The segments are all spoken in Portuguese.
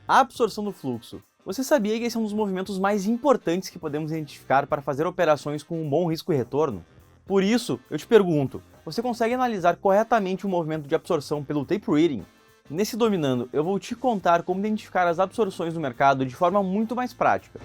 A absorção do fluxo. Você sabia que esse é um dos movimentos mais importantes que podemos identificar para fazer operações com um bom risco e retorno? Por isso, eu te pergunto, você consegue analisar corretamente o movimento de absorção pelo tape reading? Nesse Dominando, eu vou te contar como identificar as absorções no mercado de forma muito mais prática.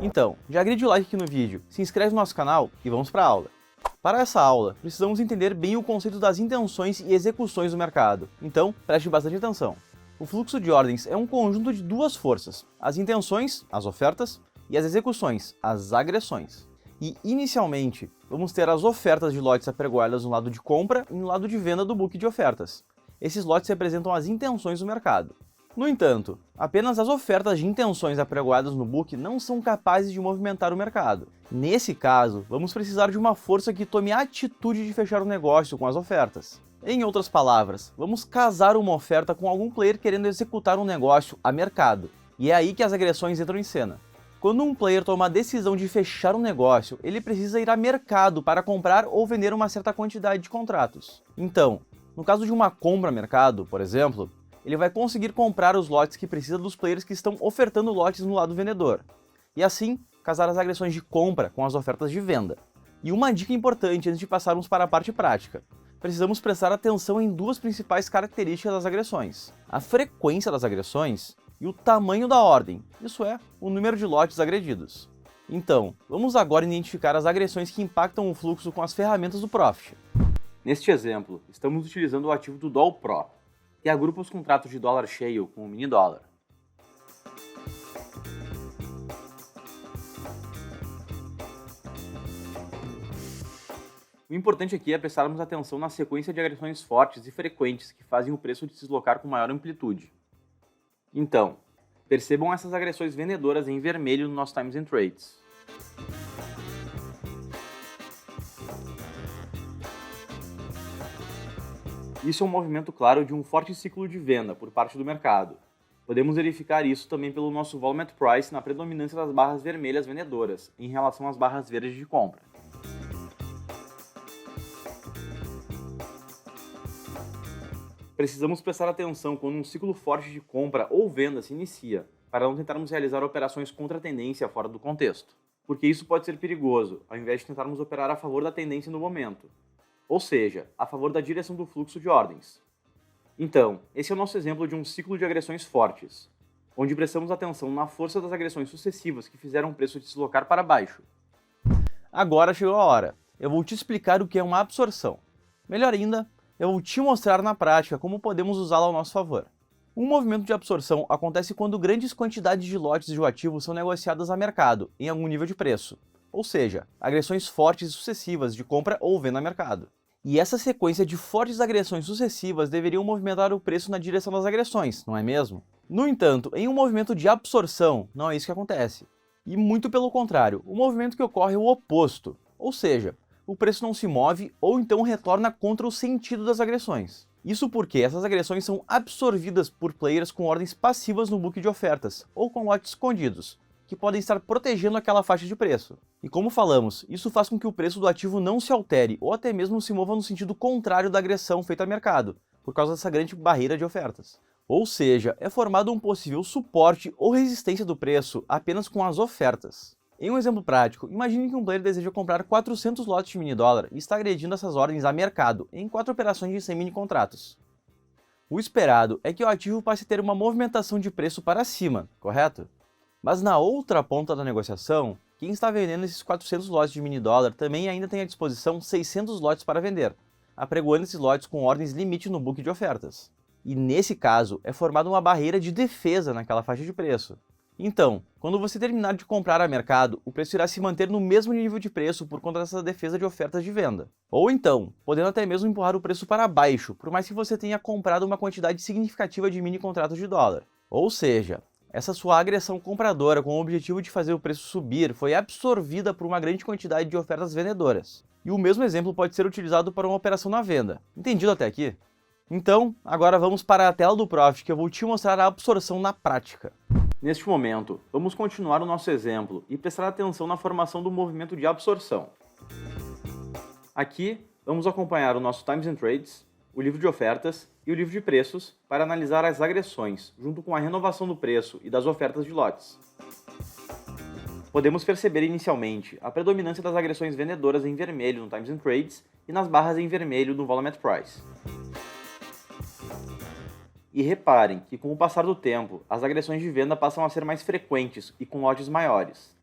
Então, já agride o like aqui no vídeo, se inscreve no nosso canal e vamos para a aula. Para essa aula, precisamos entender bem o conceito das intenções e execuções do mercado, então preste bastante atenção. O fluxo de ordens é um conjunto de duas forças, as intenções, as ofertas, e as execuções, as agressões. E, inicialmente, vamos ter as ofertas de lotes apregoadas no lado de compra e no lado de venda do book de ofertas. Esses lotes representam as intenções do mercado. No entanto, apenas as ofertas de intenções apregoadas no book não são capazes de movimentar o mercado. Nesse caso, vamos precisar de uma força que tome a atitude de fechar o negócio com as ofertas. Em outras palavras, vamos casar uma oferta com algum player querendo executar um negócio a mercado. E é aí que as agressões entram em cena. Quando um player toma a decisão de fechar um negócio, ele precisa ir a mercado para comprar ou vender uma certa quantidade de contratos. Então, no caso de uma compra a mercado, por exemplo, ele vai conseguir comprar os lotes que precisa dos players que estão ofertando lotes no lado vendedor. E assim, casar as agressões de compra com as ofertas de venda. E uma dica importante antes de passarmos para a parte prática. Precisamos prestar atenção em duas principais características das agressões: a frequência das agressões e o tamanho da ordem, isso é, o número de lotes agredidos. Então, vamos agora identificar as agressões que impactam o fluxo com as ferramentas do Profit. Neste exemplo, estamos utilizando o ativo do Doll Pro, que agrupa os contratos de dólar cheio com o mini dólar. O importante aqui é prestarmos atenção na sequência de agressões fortes e frequentes que fazem o preço de se deslocar com maior amplitude. Então, percebam essas agressões vendedoras em vermelho no nosso Times and Trades. Isso é um movimento claro de um forte ciclo de venda por parte do mercado. Podemos verificar isso também pelo nosso Volume at Price na predominância das barras vermelhas vendedoras, em relação às barras verdes de compra. Precisamos prestar atenção quando um ciclo forte de compra ou venda se inicia, para não tentarmos realizar operações contra a tendência fora do contexto, porque isso pode ser perigoso, ao invés de tentarmos operar a favor da tendência no momento, ou seja, a favor da direção do fluxo de ordens. Então, esse é o nosso exemplo de um ciclo de agressões fortes, onde prestamos atenção na força das agressões sucessivas que fizeram o preço deslocar para baixo. Agora chegou a hora, eu vou te explicar o que é uma absorção. Melhor ainda, eu vou te mostrar na prática como podemos usá-la ao nosso favor. Um movimento de absorção acontece quando grandes quantidades de lotes de um ativo são negociadas a mercado, em algum nível de preço, ou seja, agressões fortes e sucessivas de compra ou venda a mercado. E essa sequência de fortes agressões sucessivas deveriam movimentar o preço na direção das agressões, não é mesmo? No entanto, em um movimento de absorção, não é isso que acontece. E muito pelo contrário, o movimento que ocorre é o oposto, ou seja, o preço não se move ou então retorna contra o sentido das agressões. Isso porque essas agressões são absorvidas por players com ordens passivas no book de ofertas ou com lotes escondidos, que podem estar protegendo aquela faixa de preço. E como falamos, isso faz com que o preço do ativo não se altere ou até mesmo se mova no sentido contrário da agressão feita a mercado, por causa dessa grande barreira de ofertas. Ou seja, é formado um possível suporte ou resistência do preço apenas com as ofertas. Em um exemplo prático, imagine que um player deseja comprar 400 lotes de mini dólar e está agredindo essas ordens a mercado em 4 operações de 100 mini contratos. O esperado é que o ativo passe a ter uma movimentação de preço para cima, correto? Mas na outra ponta da negociação, quem está vendendo esses 400 lotes de mini dólar também ainda tem à disposição 600 lotes para vender, apregoando esses lotes com ordens limite no book de ofertas. E nesse caso, é formada uma barreira de defesa naquela faixa de preço. Então, quando você terminar de comprar a mercado, o preço irá se manter no mesmo nível de preço por conta dessa defesa de ofertas de venda. Ou então, podendo até mesmo empurrar o preço para baixo, por mais que você tenha comprado uma quantidade significativa de mini contratos de dólar. Ou seja, essa sua agressão compradora com o objetivo de fazer o preço subir foi absorvida por uma grande quantidade de ofertas vendedoras. E o mesmo exemplo pode ser utilizado para uma operação na venda. Entendido até aqui? Então, agora vamos para a tela do Profit que eu vou te mostrar a absorção na prática. Neste momento, vamos continuar o nosso exemplo e prestar atenção na formação do movimento de absorção. Aqui, vamos acompanhar o nosso Times and Trades, o livro de ofertas e o livro de preços para analisar as agressões, junto com a renovação do preço e das ofertas de lotes. Podemos perceber inicialmente a predominância das agressões vendedoras em vermelho no Times and Trades e nas barras em vermelho no Volume at Price. E reparem que com o passar do tempo, as agressões de venda passam a ser mais frequentes e com lotes maiores.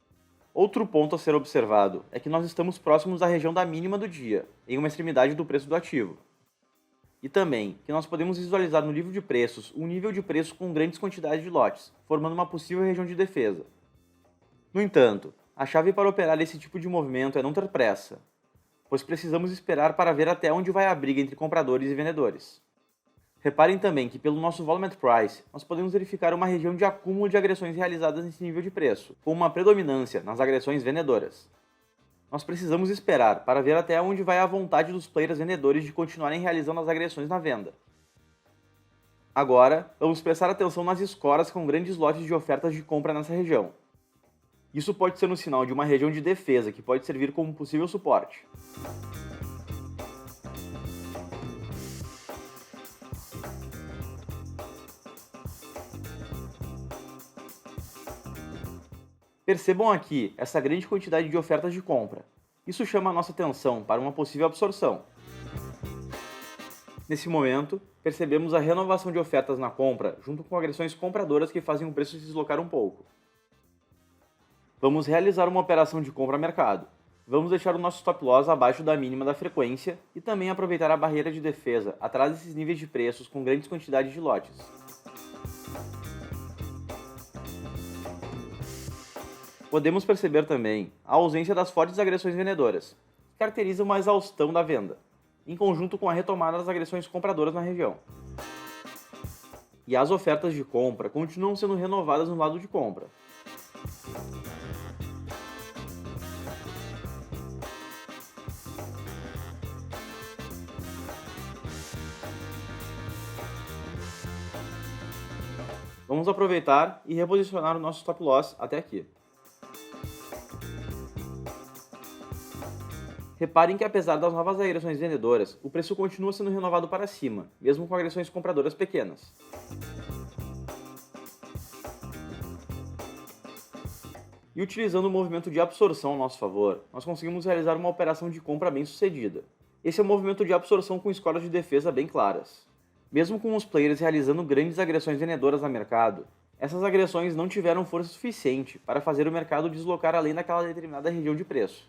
Outro ponto a ser observado é que nós estamos próximos da região da mínima do dia, em uma extremidade do preço do ativo. E também que nós podemos visualizar no livro de preços um nível de preço com grandes quantidades de lotes, formando uma possível região de defesa. No entanto, a chave para operar esse tipo de movimento é não ter pressa, pois precisamos esperar para ver até onde vai a briga entre compradores e vendedores. Reparem também que pelo nosso Volume at Price, nós podemos verificar uma região de acúmulo de agressões realizadas nesse nível de preço, com uma predominância nas agressões vendedoras. Nós precisamos esperar para ver até onde vai a vontade dos players vendedores de continuarem realizando as agressões na venda. Agora, vamos prestar atenção nas escoras com grandes lotes de ofertas de compra nessa região. Isso pode ser um sinal de uma região de defesa que pode servir como possível suporte. Percebam aqui essa grande quantidade de ofertas de compra. Isso chama a nossa atenção para uma possível absorção. Nesse momento, percebemos a renovação de ofertas na compra junto com agressões compradoras que fazem o preço se deslocar um pouco. Vamos realizar uma operação de compra a mercado. Vamos deixar o nosso stop loss abaixo da mínima da frequência e também aproveitar a barreira de defesa atrás desses níveis de preços com grandes quantidades de lotes. Podemos perceber também a ausência das fortes agressões vendedoras, que caracterizam uma exaustão da venda, em conjunto com a retomada das agressões compradoras na região. E as ofertas de compra continuam sendo renovadas no lado de compra. Vamos aproveitar e reposicionar o nosso stop loss até aqui. Reparem que apesar das novas agressões vendedoras, o preço continua sendo renovado para cima, mesmo com agressões compradoras pequenas. E utilizando o movimento de absorção a nosso favor, nós conseguimos realizar uma operação de compra bem sucedida. Esse é um movimento de absorção com escolas de defesa bem claras. Mesmo com os players realizando grandes agressões vendedoras no mercado, essas agressões não tiveram força suficiente para fazer o mercado deslocar além daquela determinada região de preço.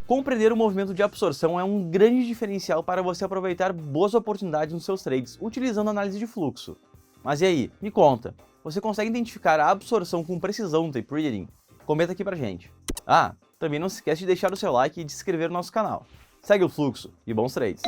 Compreender o movimento de absorção é um grande diferencial para você aproveitar boas oportunidades nos seus trades, utilizando a análise de fluxo. Mas e aí, me conta, você consegue identificar a absorção com precisão no tape reading? Comenta aqui pra gente. Ah, também não se esquece de deixar o seu like e de se inscrever no nosso canal. Segue o fluxo e bons trades!